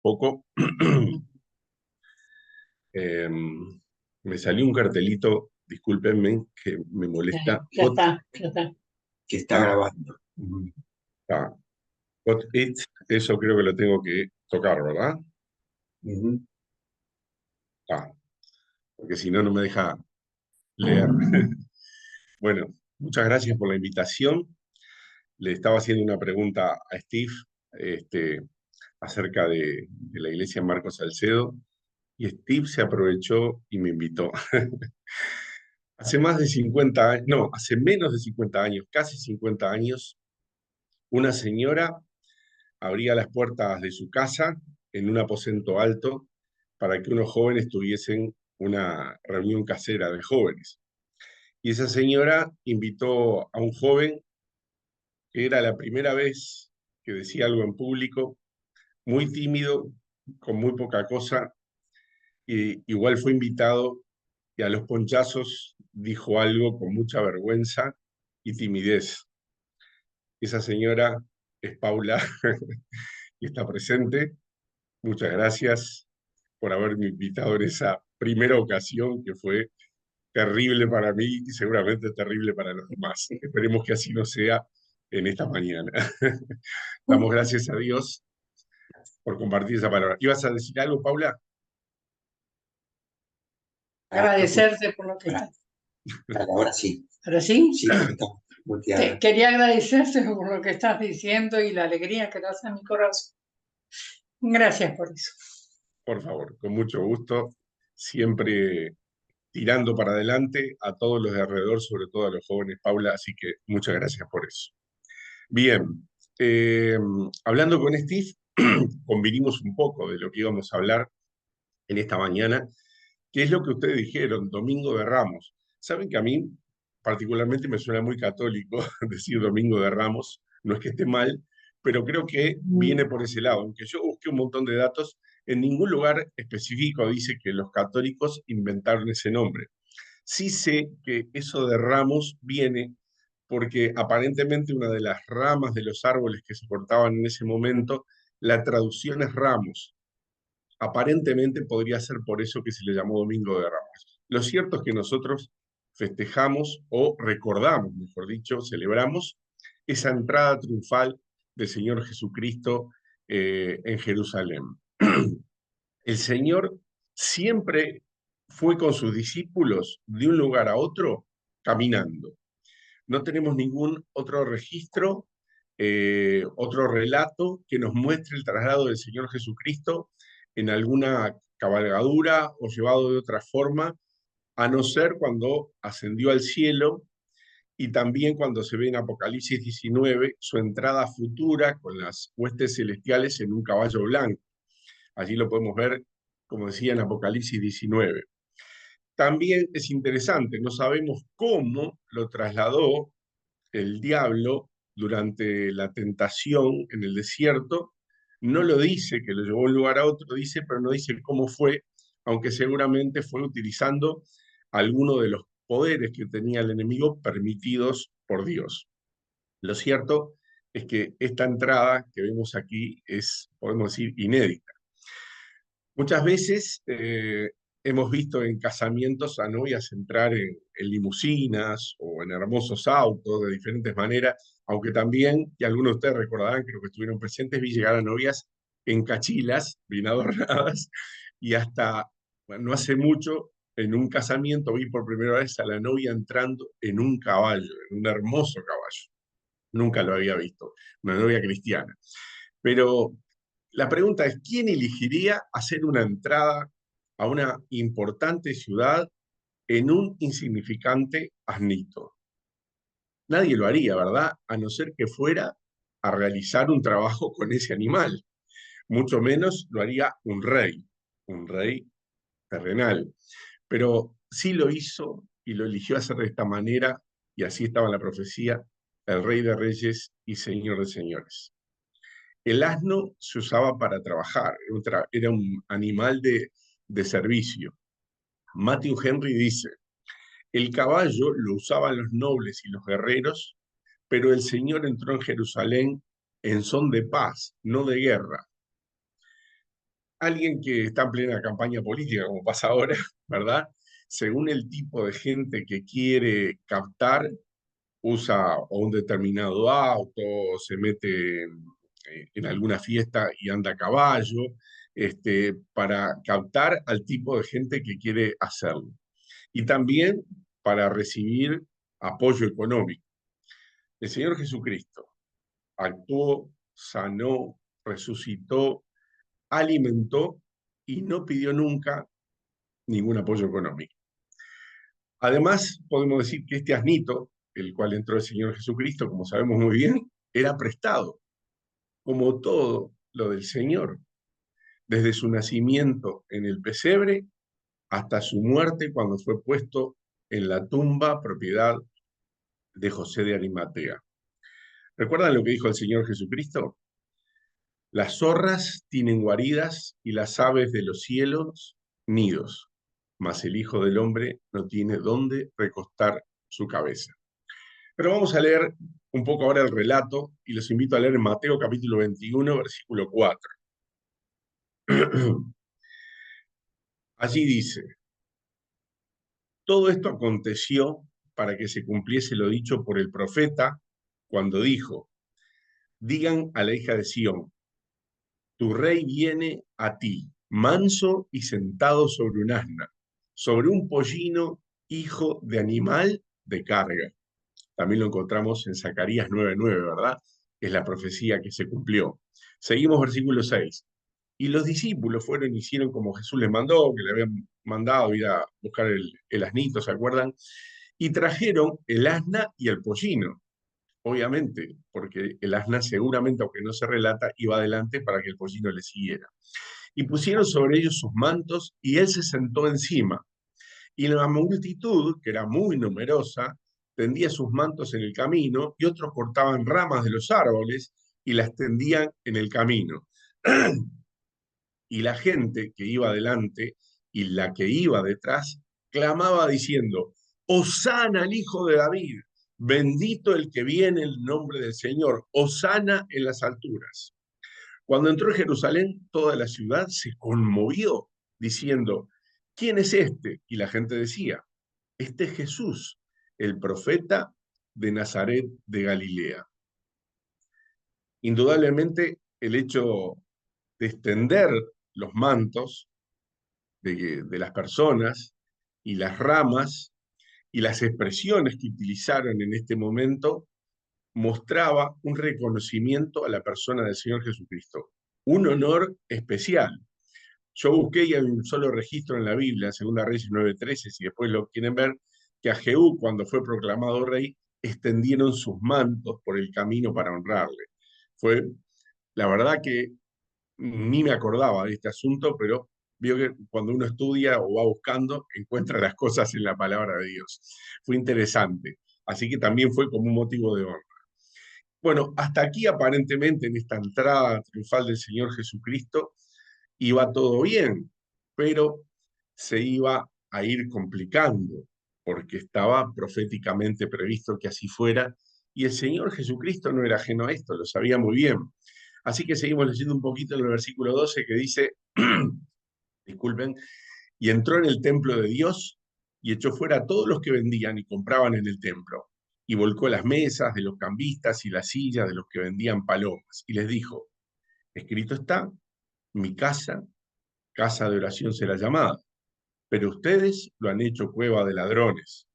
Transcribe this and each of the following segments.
poco, eh, me salió un cartelito, discúlpenme, que me molesta. Ya está, ya está. Que está grabando. Ah, What It, eso creo que lo tengo que tocar, ¿verdad? Ujú. Ah, porque si no, no me deja leer. Bueno, muchas gracias por la invitación. Le estaba haciendo una pregunta a Steve, este, acerca de la iglesia Marcos Salcedo, y Steve se aprovechó y me invitó. Hace más de 50 años, no, hace menos de 50 años, casi 50 años, una señora abría las puertas de su casa en un aposento alto para que unos jóvenes tuviesen una reunión casera de jóvenes. Y esa señora invitó a un joven que era la primera vez que decía algo en público, muy tímido, con muy poca cosa, y igual fue invitado y a los ponchazos dijo algo con mucha vergüenza y timidez. Esa señora es Paula y está presente. Muchas gracias por haberme invitado en esa primera ocasión que fue terrible para mí y seguramente terrible para los demás. Esperemos que así no sea en esta mañana. Damos gracias a Dios por compartir esa palabra. ¿Ibas a decir algo, Paula? No escucho. Agradecerte por lo que Ahora, estás. ahora sí. ¿Ahora sí? Sí, porque está muteada. Quería agradecerte por lo que estás diciendo y la alegría que das a mi corazón. Gracias por eso. Por favor, con mucho gusto, siempre tirando para adelante a todos los de alrededor, sobre todo a los jóvenes, Paula, así que muchas gracias por eso. Bien, hablando con Steve, convinimos un poco de lo que íbamos a hablar en esta mañana, que es lo que ustedes dijeron, Domingo de Ramos. Saben que a mí particularmente me suena muy católico decir Domingo de Ramos, no es que esté mal, pero creo que viene por ese lado. Aunque yo busqué un montón de datos, en ningún lugar específico dice que los católicos inventaron ese nombre. Sí sé que eso de Ramos viene porque aparentemente una de las ramas de los árboles que se cortaban en ese momento, la traducción es ramos. Aparentemente podría ser por eso que se le llamó Domingo de Ramos. Lo cierto es que nosotros festejamos o recordamos, mejor dicho, celebramos esa entrada triunfal del Señor Jesucristo en Jerusalén. El Señor siempre fue con sus discípulos de un lugar a otro caminando. No tenemos ningún otro registro, otro relato que nos muestre el traslado del Señor Jesucristo en alguna cabalgadura o llevado de otra forma, a no ser cuando ascendió al cielo y también cuando se ve en Apocalipsis 19 su entrada futura con las huestes celestiales en un caballo blanco. Allí lo podemos ver, como decía, en Apocalipsis 19. También es interesante, no sabemos cómo lo trasladó el diablo durante la tentación en el desierto. No lo dice que lo llevó de un lugar a otro, dice, pero no dice cómo fue, aunque seguramente fue utilizando alguno de los poderes que tenía el enemigo permitidos por Dios. Lo cierto es que esta entrada que vemos aquí es, podemos decir, inédita. Muchas veces hemos visto en casamientos a novias entrar en limusinas o en hermosos autos de diferentes maneras, aunque también, y algunos de ustedes recordarán, creo que estuvieron presentes, vi llegar a novias en cachilas, bien adornadas, y hasta, bueno, no hace mucho, en un casamiento vi por primera vez a la novia entrando en un caballo, en un hermoso caballo. Nunca lo había visto, una novia cristiana. Pero la pregunta es, ¿quién elegiría hacer una entrada a una importante ciudad en un insignificante asnito? Nadie lo haría, ¿verdad? A no ser que fuera a realizar un trabajo con ese animal. Mucho menos lo haría un rey terrenal. Pero sí lo hizo y lo eligió hacer de esta manera, y así estaba en la profecía, el rey de reyes y señor de señores. El asno se usaba para trabajar, era un animal de servicio. Matthew Henry dice, el caballo lo usaban los nobles y los guerreros, pero el Señor entró en Jerusalén en son de paz, no de guerra. alguien que está en plena campaña política, como pasa ahora, ¿verdad? Según el tipo de gente que quiere captar, usa o un determinado auto, o se mete en alguna fiesta y anda a caballo, para captar al tipo de gente que quiere hacerlo. Y también para recibir apoyo económico. El Señor Jesucristo actuó, sanó, resucitó, alimentó y no pidió nunca ningún apoyo económico. Además, podemos decir que este asnito, el cual entró el Señor Jesucristo, como sabemos muy bien, era prestado, como todo lo del Señor, desde su nacimiento en el pesebre hasta su muerte cuando fue puesto en la tumba propiedad de José de Arimatea. ¿Recuerdan lo que dijo el Señor Jesucristo? Las zorras tienen guaridas y las aves de los cielos nidos, mas el Hijo del Hombre no tiene dónde recostar su cabeza. Pero vamos a leer un poco ahora el relato y los invito a leer en Mateo capítulo 21, versículo 4. Allí dice, todo esto aconteció para que se cumpliese lo dicho por el profeta cuando dijo, digan a la hija de Sión, tu rey viene a ti, manso y sentado sobre un asna, sobre un pollino, hijo de animal de carga. También lo encontramos en Zacarías 9:9, ¿verdad? Es la profecía que se cumplió. Seguimos versículo 6. Y los discípulos fueron y hicieron como Jesús les mandó, que le habían mandado ir a buscar el asnito, ¿se acuerdan? Y trajeron el asna y el pollino, obviamente, porque el asna seguramente, aunque no se relata, iba adelante para que el pollino le siguiera. Y pusieron sobre ellos sus mantos y él se sentó encima. Y la multitud, que era muy numerosa, tendía sus mantos en el camino y otros cortaban ramas de los árboles y las tendían en el camino. Y la gente que iba adelante y la que iba detrás clamaba diciendo, Hosana al Hijo de David, bendito el que viene en el nombre del Señor, Hosana en las alturas. Cuando entró en Jerusalén, toda la ciudad se conmovió, diciendo, ¿quién es este? Y la gente decía, este es Jesús, el profeta de Nazaret de Galilea. Indudablemente, el hecho de extender los mantos de las personas y las ramas y las expresiones que utilizaron en este momento mostraba un reconocimiento a la persona del Señor Jesucristo, un honor especial. Yo busqué y hay un solo registro en la Biblia, en 2 Reyes 9:13, si después lo quieren ver, que a Jehú, cuando fue proclamado rey, extendieron sus mantos por el camino para honrarle. Fue, la verdad que ni me acordaba de este asunto, pero veo que cuando uno estudia o va buscando, encuentra las cosas en la palabra de Dios. Fue interesante. Así que también fue como un motivo de honra. Bueno, hasta aquí aparentemente en esta entrada triunfal del Señor Jesucristo iba todo bien, pero se iba a ir complicando porque estaba proféticamente previsto que así fuera y el Señor Jesucristo no era ajeno a esto, lo sabía muy bien. Así que seguimos leyendo un poquito en el versículo 12 que dice, disculpen, y entró en el templo de Dios y echó fuera a todos los que vendían y compraban en el templo, y volcó las mesas de los cambistas y las sillas de los que vendían palomas, y les dijo, escrito está, mi casa, casa de oración será llamada, pero ustedes lo han hecho cueva de ladrones.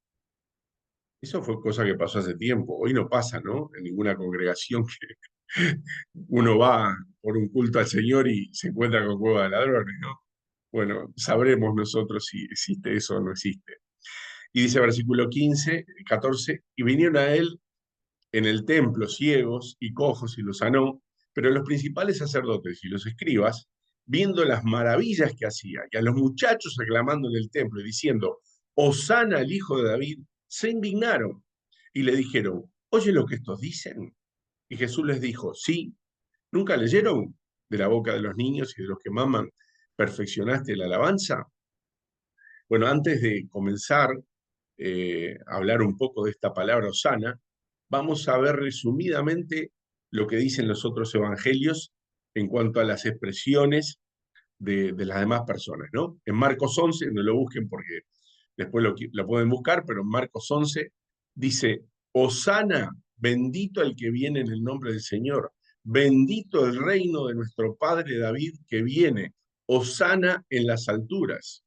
Eso fue cosa que pasó hace tiempo, hoy no pasa, ¿no? En ninguna congregación que uno va por un culto al Señor y se encuentra con cueva de ladrones, ¿no? Bueno, sabremos nosotros si existe eso o no existe. Y dice versículo 15, 14, y vinieron a él en el templo ciegos y cojos y los sanó, pero los principales sacerdotes y los escribas, viendo las maravillas que hacía y a los muchachos aclamando en el templo y diciendo, Hosana al Hijo de David, se indignaron y le dijeron, ¿oye lo que estos dicen? Y Jesús les dijo, sí, ¿nunca leyeron de la boca de los niños y de los que maman, perfeccionaste la alabanza? Bueno, antes de comenzar a hablar un poco de esta palabra Hosana, vamos a ver resumidamente lo que dicen los otros evangelios en cuanto a las expresiones de las demás personas, ¿no? En Marcos 11, no lo busquen porque después lo pueden buscar, pero en Marcos 11 dice, Hosana, bendito el que viene en el nombre del Señor, bendito el reino de nuestro padre David que viene, Hosana en las alturas.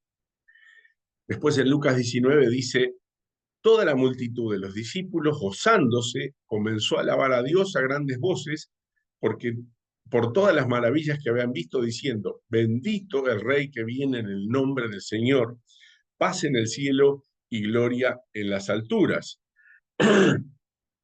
Después en Lucas 19 dice, toda la multitud de los discípulos, gozándose, comenzó a alabar a Dios a grandes voces, porque por todas las maravillas que habían visto, diciendo, bendito el Rey que viene en el nombre del Señor, paz en el cielo y gloria en las alturas.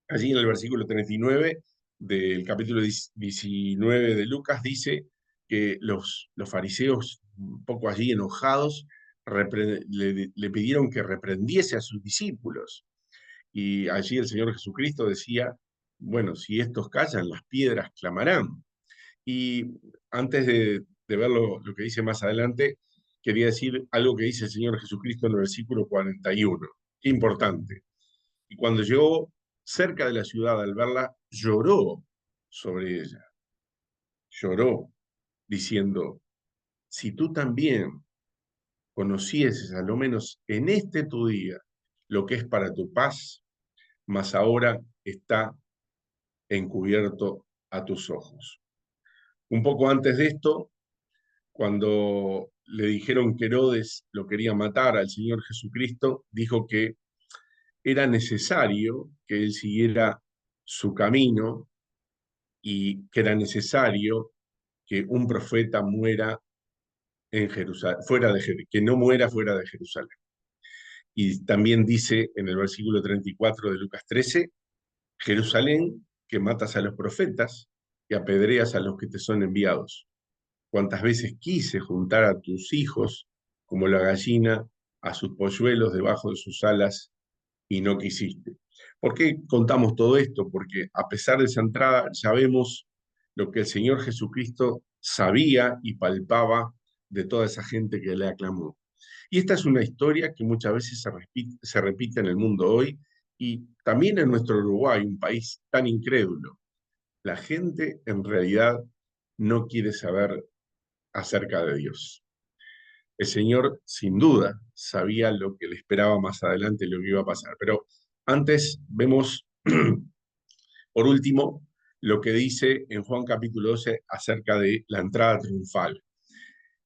Allí en el versículo 39 del capítulo 19 de Lucas dice que los fariseos, un poco allí enojados, le pidieron que reprendiese a sus discípulos. Y allí el Señor Jesucristo decía, bueno, si estos callan, las piedras clamarán. Y antes de ver lo que dice más adelante, quería decir algo que dice el Señor Jesucristo en el versículo 41. Qué importante. Y cuando llegó cerca de la ciudad, al verla, lloró sobre ella. Lloró, diciendo, si tú también conocieses, a lo menos en este tu día, lo que es para tu paz, mas ahora está encubierto a tus ojos. Un poco antes de esto, cuando le dijeron que Herodes lo quería matar al Señor Jesucristo, dijo que era necesario que él siguiera su camino y que era necesario que un profeta muera en Jerusalén, que no muera fuera de Jerusalén. Y también dice en el versículo 34 de Lucas 13, Jerusalén, que matas a los profetas y apedreas a los que te son enviados. Cuántas veces quise juntar a tus hijos como la gallina a sus polluelos debajo de sus alas y no quisiste. ¿Por qué contamos todo esto? Porque a pesar de esa entrada sabemos lo que el Señor Jesucristo sabía y palpaba de toda esa gente que le aclamó. Y esta es una historia que muchas veces se repite en el mundo hoy y también en nuestro Uruguay, un país tan incrédulo. La gente en realidad no quiere saber acerca de Dios. El Señor, sin duda, sabía lo que le esperaba más adelante, lo que iba a pasar. Pero antes vemos, por último, lo que dice en Juan capítulo 12 acerca de la entrada triunfal.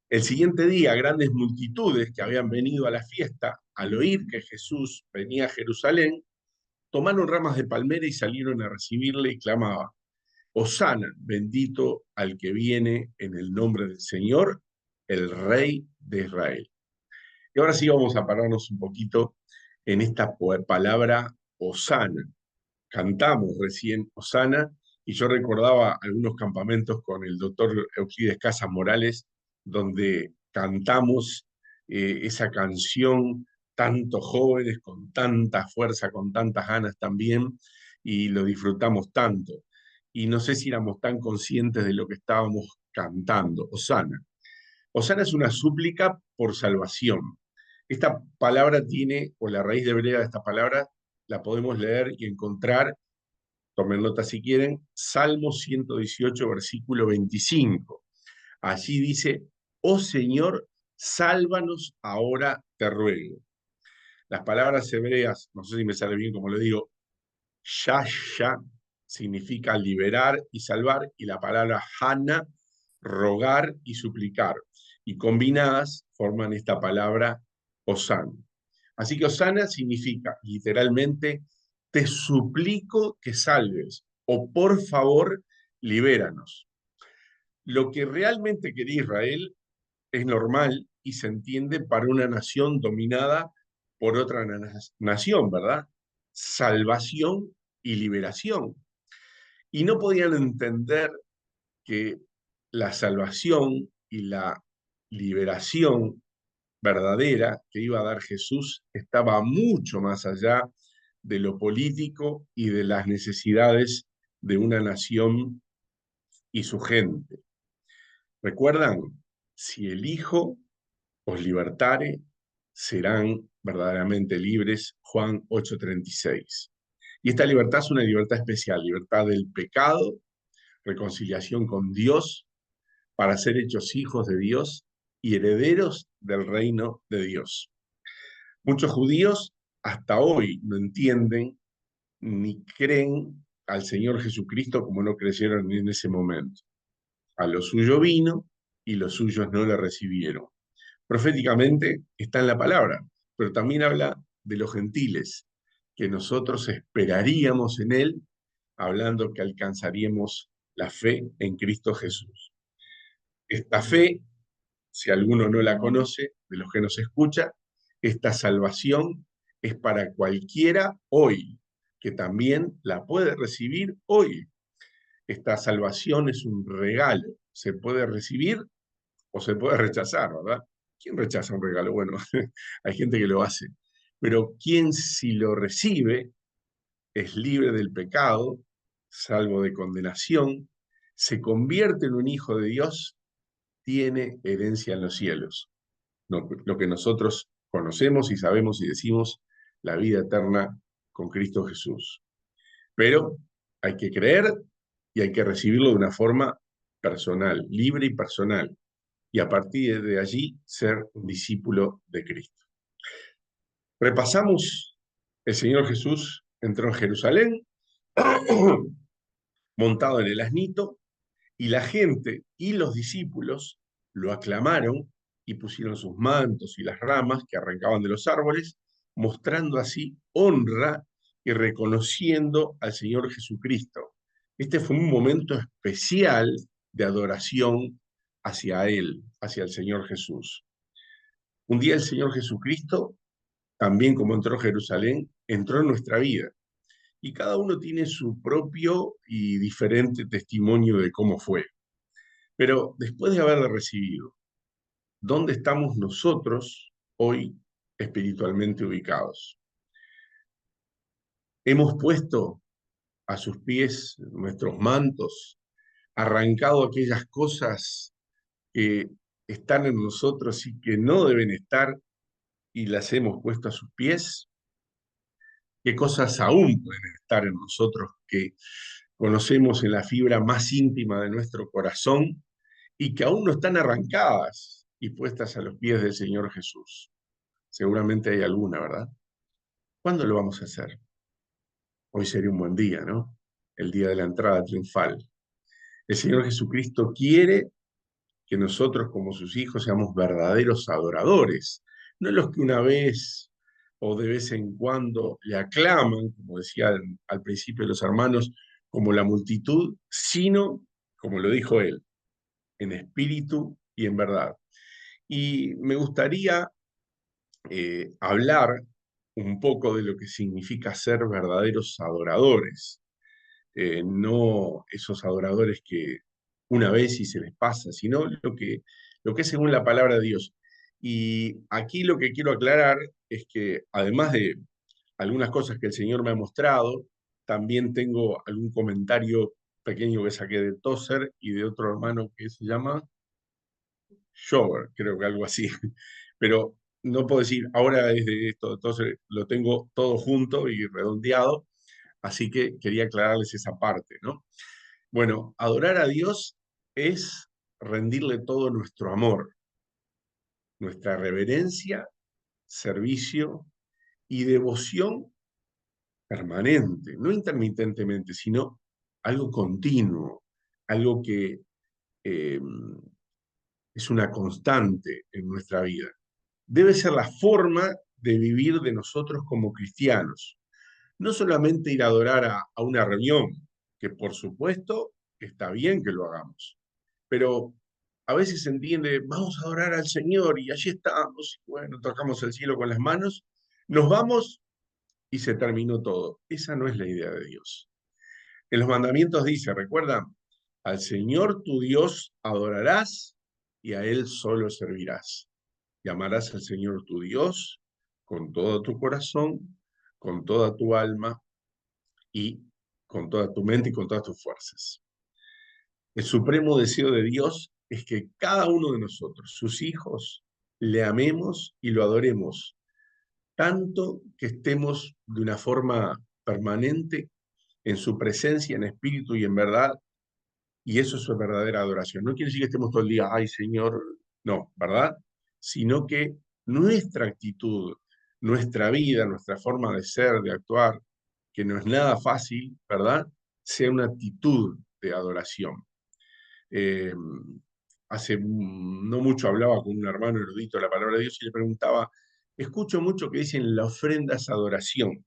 El siguiente día, grandes multitudes que habían venido a la fiesta, al oír que Jesús venía a Jerusalén, tomaron ramas de palmera y salieron a recibirle y clamaban, Hosana, bendito al que viene en el nombre del Señor, el Rey de Israel. Y ahora sí vamos a pararnos un poquito en esta palabra Hosana. Cantamos recién Hosana y yo recordaba algunos campamentos con el doctor Euclides Casas Morales donde cantamos esa canción, tantos jóvenes, con tanta fuerza, con tantas ganas también, y lo disfrutamos tanto. Y no sé si éramos tan conscientes de lo que estábamos cantando, Hosana. Hosana es una súplica por salvación. Esta palabra tiene, o la raíz de hebrea de esta palabra, la podemos leer y encontrar, tomen nota si quieren, Salmo 118, versículo 25. Allí dice, oh Señor, sálvanos ahora, te ruego. Las palabras hebreas, no sé si me sale bien como lo digo, Yasha significa liberar y salvar, y la palabra Hana, rogar y suplicar. Y combinadas forman esta palabra Hosana. Así que Hosana significa literalmente, te suplico que salves, o por favor, libéranos. Lo que realmente quería Israel es normal y se entiende para una nación dominada por otra nación, ¿verdad? Salvación y liberación. Y no podían entender que la salvación y la liberación verdadera que iba a dar Jesús estaba mucho más allá de lo político y de las necesidades de una nación y su gente. ¿Recuerdan? Si el Hijo os libertare, serán verdaderamente libres, Juan 8:36. Y esta libertad es una libertad especial, libertad del pecado, reconciliación con Dios, para ser hechos hijos de Dios y herederos del reino de Dios. Muchos judíos hasta hoy no entienden ni creen al Señor Jesucristo como no creyeron en ese momento. A lo suyo vino y los suyos no le recibieron. Proféticamente está en la palabra, pero también habla de los gentiles, que nosotros esperaríamos en él, hablando que alcanzaríamos la fe en Cristo Jesús. Esta fe, si alguno no la conoce, de los que nos escucha, esta salvación es para cualquiera hoy, que también la puede recibir hoy. Esta salvación es un regalo, se puede recibir o se puede rechazar, ¿verdad? ¿Quién rechaza un regalo? Bueno, hay gente que lo hace, pero quien si lo recibe es libre del pecado, salvo de condenación, se convierte en un hijo de Dios, tiene herencia en los cielos. Lo que nosotros conocemos y sabemos y decimos, la vida eterna con Cristo Jesús. Pero hay que creer y hay que recibirlo de una forma personal, libre y personal, y a partir de allí ser un discípulo de Cristo. Repasamos, el Señor Jesús entró en Jerusalén, montado en el asnito, y la gente y los discípulos lo aclamaron y pusieron sus mantos y las ramas que arrancaban de los árboles, mostrando así honra y reconociendo al Señor Jesucristo. Este fue un momento especial de adoración hacia Él, hacia el Señor Jesús. Un día el Señor Jesucristo, también como entró a Jerusalén, entró en nuestra vida. Y cada uno tiene su propio y diferente testimonio de cómo fue. Pero después de haberle recibido, ¿dónde estamos nosotros hoy espiritualmente ubicados? Hemos puesto a sus pies nuestros mantos, arrancado aquellas cosas que están en nosotros y que no deben estar y las hemos puesto a sus pies. ¿Qué cosas aún pueden estar en nosotros que conocemos en la fibra más íntima de nuestro corazón y que aún no están arrancadas y puestas a los pies del Señor Jesús? Seguramente hay alguna, ¿verdad? ¿Cuándo lo vamos a hacer? Hoy sería un buen día, ¿no? El día de la entrada triunfal. El Señor Jesucristo quiere que nosotros como sus hijos seamos verdaderos adoradores, no los que una vez o de vez en cuando le aclaman, como decía al principio de los hermanos, como la multitud, sino, como lo dijo él, en espíritu y en verdad. Y me gustaría hablar un poco de lo que significa ser verdaderos adoradores, no esos adoradores que una vez y se les pasa, sino lo que es según la palabra de Dios. Y aquí lo que quiero aclarar es que además de algunas cosas que el Señor me ha mostrado, también tengo algún comentario pequeño que saqué de Tozer y de otro hermano que se llama Shower, creo que algo así. Pero no puedo decir, ahora es de esto, entonces lo tengo todo junto y redondeado, así que quería aclararles esa parte, ¿no? Bueno, adorar a Dios es rendirle todo nuestro amor, nuestra reverencia, servicio y devoción permanente, no intermitentemente, sino algo continuo, algo que eh, es una constante en nuestra vida. Debe ser la forma de vivir de nosotros como cristianos. No solamente ir a adorar a una reunión, que por supuesto está bien que lo hagamos, pero a veces se entiende, vamos a adorar al Señor y allí estamos, y bueno, tocamos el cielo con las manos, nos vamos y se terminó todo. Esa no es la idea de Dios. En los mandamientos dice, recuerda, al Señor tu Dios adorarás y a Él solo servirás. Y amarás al Señor tu Dios con todo tu corazón, con toda tu alma y con toda tu mente y con todas tus fuerzas. El supremo deseo de Dios es que cada uno de nosotros, sus hijos, le amemos y lo adoremos, tanto que estemos de una forma permanente en su presencia, en espíritu y en verdad, y eso es su verdadera adoración. No quiere decir que estemos todo el día, ay Señor, no, ¿verdad? Sino que nuestra actitud, nuestra vida, nuestra forma de ser, de actuar, que no es nada fácil, ¿verdad? Sea una actitud de adoración. Eh, Hace no mucho hablaba con un hermano erudito de la palabra de Dios y le preguntaba, escucho mucho que dicen la ofrenda es adoración.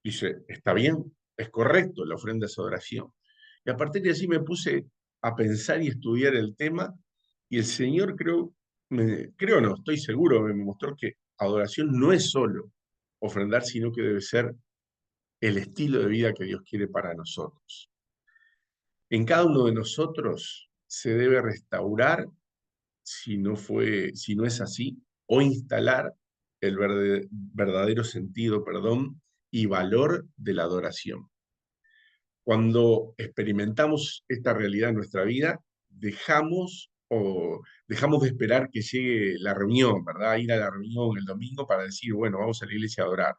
Dice, está bien, es correcto, la ofrenda es adoración. Y a partir de allí me puse a pensar y estudiar el tema y el Señor creo no, estoy seguro, me mostró que adoración no es solo ofrendar, sino que debe ser el estilo de vida que Dios quiere para nosotros. En cada uno de nosotros se debe restaurar, si no es así, o instalar el verdadero sentido, perdón, y valor de la adoración. Cuando experimentamos esta realidad en nuestra vida, dejamos de esperar que llegue la reunión, ¿verdad? Ir a la reunión el domingo para decir, bueno, vamos a la iglesia a adorar.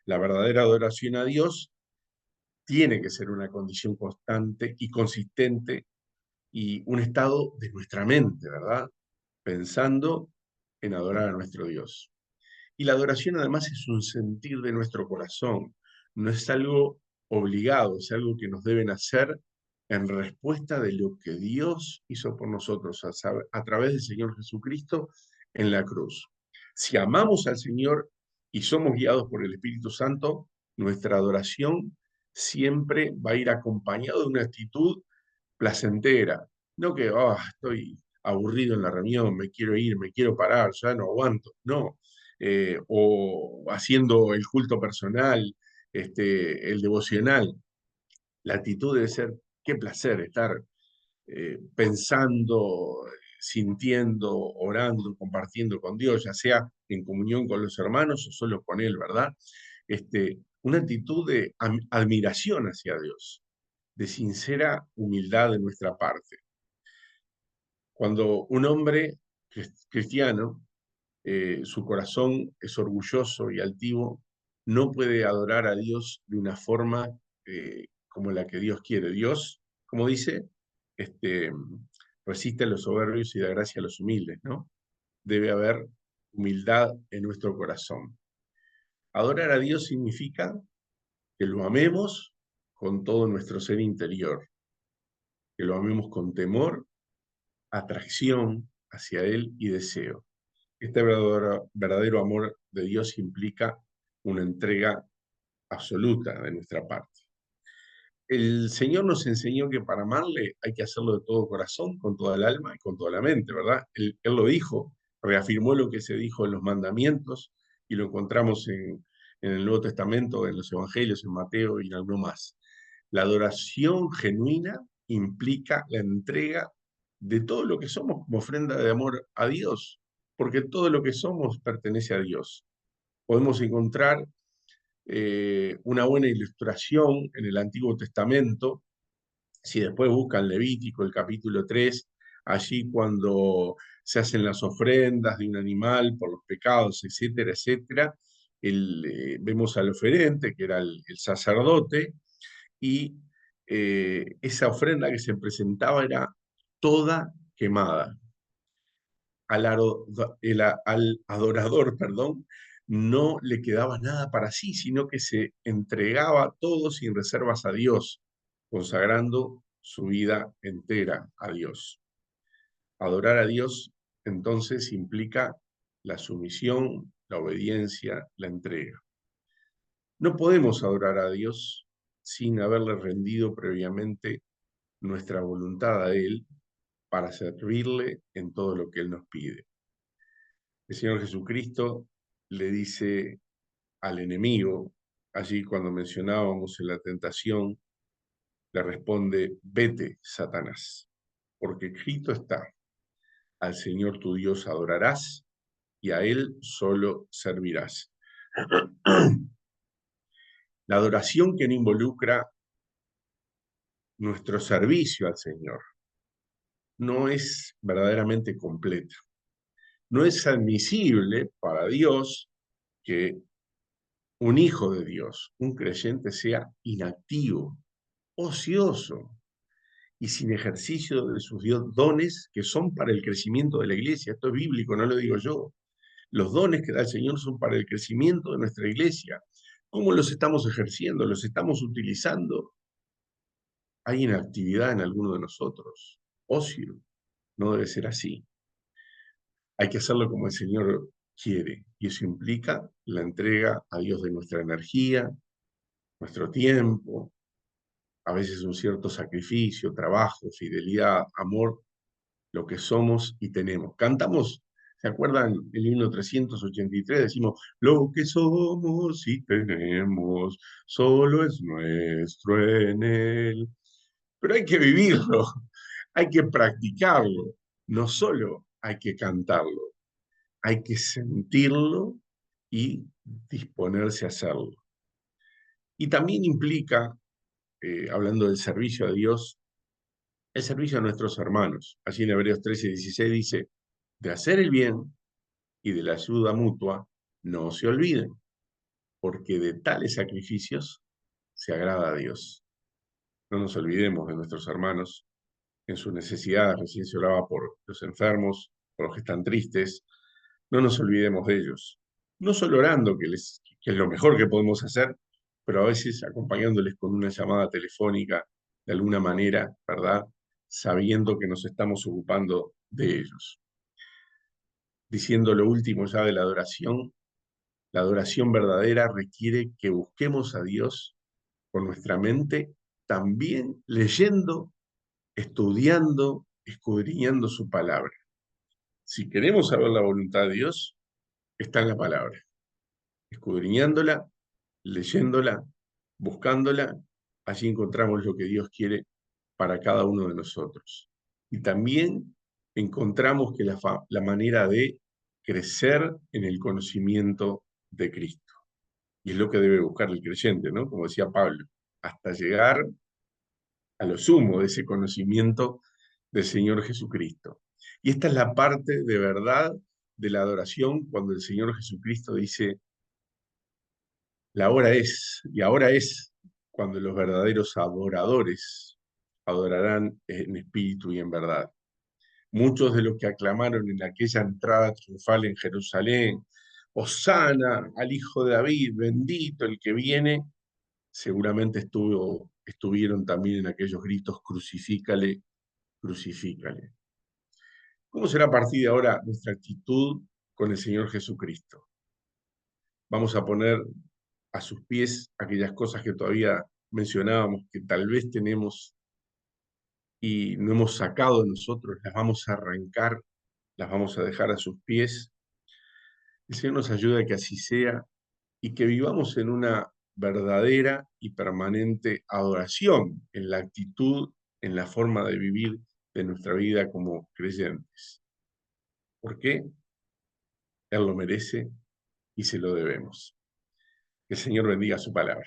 La verdadera adoración a Dios tiene que ser una condición constante y consistente y un estado de nuestra mente, ¿verdad? Pensando en adorar a nuestro Dios. Y la adoración además es un sentir de nuestro corazón, no es algo obligado, es algo que nos deben hacer en respuesta de lo que Dios hizo por nosotros a través del Señor Jesucristo en la cruz. Si amamos al Señor y somos guiados por el Espíritu Santo, nuestra adoración siempre va a ir acompañado de una actitud placentera, no que estoy aburrido en la reunión, me quiero ir, me quiero parar, ya no aguanto, no, o haciendo el culto personal, el devocional. La actitud debe ser, qué placer estar pensando, sintiendo, orando, compartiendo con Dios, ya sea en comunión con los hermanos o solo con Él, ¿verdad? Una actitud de admiración hacia Dios, de sincera humildad de nuestra parte. Cuando un hombre cristiano, su corazón es orgulloso y altivo, no puede adorar a Dios de una forma como la que Dios quiere. Dios, como dice, resiste a los soberbios y da gracia a los humildes, ¿no? Debe haber humildad en nuestro corazón. Adorar a Dios significa que lo amemos con todo nuestro ser interior, que lo amemos con temor, atracción hacia Él y deseo. Este verdadero amor de Dios implica una entrega absoluta de nuestra parte. El Señor nos enseñó que para amarle hay que hacerlo de todo corazón, con toda el alma y con toda la mente, ¿verdad? Él lo dijo, reafirmó lo que se dijo en los mandamientos y lo encontramos en el Nuevo Testamento, en los Evangelios, en Mateo y en alguno más. La adoración genuina implica la entrega de todo lo que somos como ofrenda de amor a Dios, porque todo lo que somos pertenece a Dios. Podemos encontrar una buena ilustración en el Antiguo Testamento, si después buscan Levítico, el capítulo 3, allí cuando se hacen las ofrendas de un animal por los pecados, etcétera, etcétera, vemos al oferente, que era el sacerdote, y esa ofrenda que se presentaba era toda quemada. Al adorador, perdón, no le quedaba nada para sí, sino que se entregaba todo sin reservas a Dios, consagrando su vida entera a Dios. Adorar a Dios entonces implica la sumisión, la obediencia, la entrega. No podemos adorar a Dios sin haberle rendido previamente nuestra voluntad a Él para servirle en todo lo que Él nos pide. El Señor Jesucristo le dice al enemigo, allí cuando mencionábamos en la tentación, le responde, vete, Satanás, porque escrito está, al Señor tu Dios adorarás y a Él solo servirás. La adoración que no involucra nuestro servicio al Señor no es verdaderamente completa. No es admisible para Dios que un hijo de Dios, un creyente, sea inactivo, ocioso, y sin ejercicio de sus dones que son para el crecimiento de la iglesia. Esto es bíblico, no lo digo yo. Los dones que da el Señor son para el crecimiento de nuestra iglesia. ¿Cómo los estamos ejerciendo? ¿Los estamos utilizando? ¿Hay inactividad en alguno de nosotros? Ocio. No debe ser así. Hay que hacerlo como el Señor quiere. Y eso implica la entrega a Dios de nuestra energía, nuestro tiempo, a veces un cierto sacrificio, trabajo, fidelidad, amor, lo que somos y tenemos. Cantamos, ¿se acuerdan el himno 383? Decimos, lo que somos y tenemos, solo es nuestro en Él. Pero hay que vivirlo, hay que practicarlo, no solo hay que cantarlo, hay que sentirlo y disponerse a hacerlo. Y también implica, hablando del servicio a Dios, el servicio a nuestros hermanos. Allí en Hebreos 13:16 dice, de hacer el bien y de la ayuda mutua, no se olviden, porque de tales sacrificios se agrada a Dios. No nos olvidemos de nuestros hermanos en sus necesidades. Recién se oraba por los enfermos, por los que están tristes. No nos olvidemos de ellos. No solo orando, que es lo mejor que podemos hacer, pero a veces acompañándoles con una llamada telefónica, de alguna manera, ¿verdad? Sabiendo que nos estamos ocupando de ellos. Diciendo lo último ya de la adoración verdadera requiere que busquemos a Dios con nuestra mente, también leyendo, estudiando, escudriñando su palabra. Si queremos saber la voluntad de Dios, está en la palabra. Escudriñándola, leyéndola, buscándola, allí encontramos lo que Dios quiere para cada uno de nosotros. Y también encontramos que la manera de crecer en el conocimiento de Cristo. Y es lo que debe buscar el creyente, ¿no? Como decía Pablo, hasta llegar a lo sumo de ese conocimiento del Señor Jesucristo. Y esta es la parte de verdad de la adoración cuando el Señor Jesucristo dice, la hora es, y ahora es, cuando los verdaderos adoradores adorarán en espíritu y en verdad. Muchos de los que aclamaron en aquella entrada triunfal en Jerusalén, Hosana al Hijo de David, bendito el que viene, seguramente estuvieron también en aquellos gritos, crucifícale, crucifícale. ¿Cómo será a partir de ahora nuestra actitud con el Señor Jesucristo? Vamos a poner a sus pies aquellas cosas que todavía mencionábamos, que tal vez tenemos y no hemos sacado de nosotros, las vamos a arrancar, las vamos a dejar a sus pies. El Señor nos ayuda a que así sea y que vivamos en una verdadera y permanente adoración, en la actitud, en la forma de vivir de nuestra vida como creyentes. ¿Por qué? Él lo merece y se lo debemos. Que el Señor bendiga su palabra.